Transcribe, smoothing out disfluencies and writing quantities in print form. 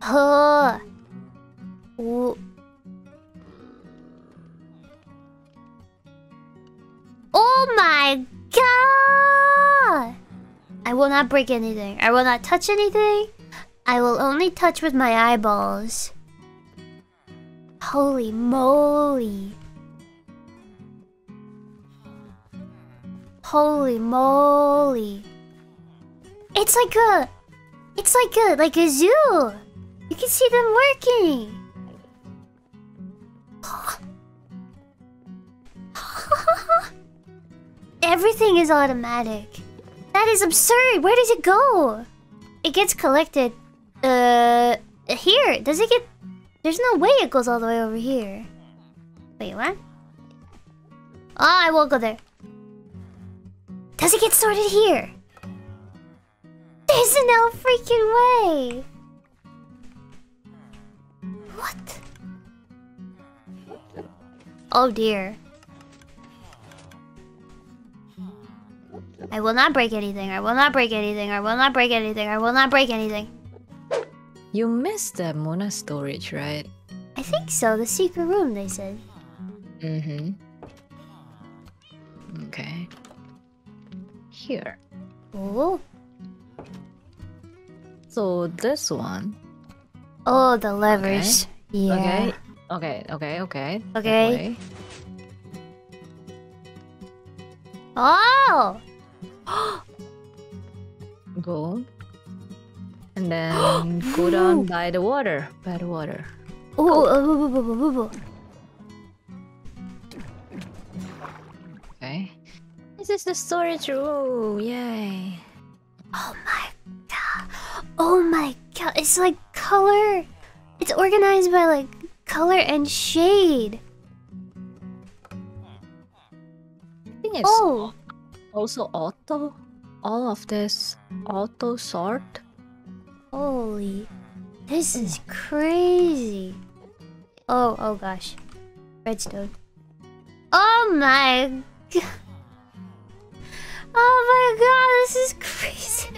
Huh. Ooh. Oh my god! I will not break anything. I will not touch anything. I will only touch with my eyeballs. Holy moly. Holy moly. It's like a zoo. You can see them working. Everything is automatic. That is absurd. Where does it go? It gets collected. Here. Does it get... There's no way it goes all the way over here. Wait, what? Oh, I won't go there. Does it get sorted here? There's no freaking way. What? Oh dear. I will not break anything. I will not break anything. I will not break anything. I will not break anything. You missed the Moona storage, right? I think so. The secret room, they said. Mm-hmm. Okay. Here. Oh. So this one. Oh, the levers. Okay. Yeah. Okay. Okay. Oh! Go. And then go down by the water. Oh. Okay. This is the storage room. Yay. Oh my god. Oh my god. It's like color. It's organized by like color and shade. I think it's also auto. All of this auto sort. Holy. This is crazy. Oh gosh. Redstone. Oh my god. Oh my god, this is crazy.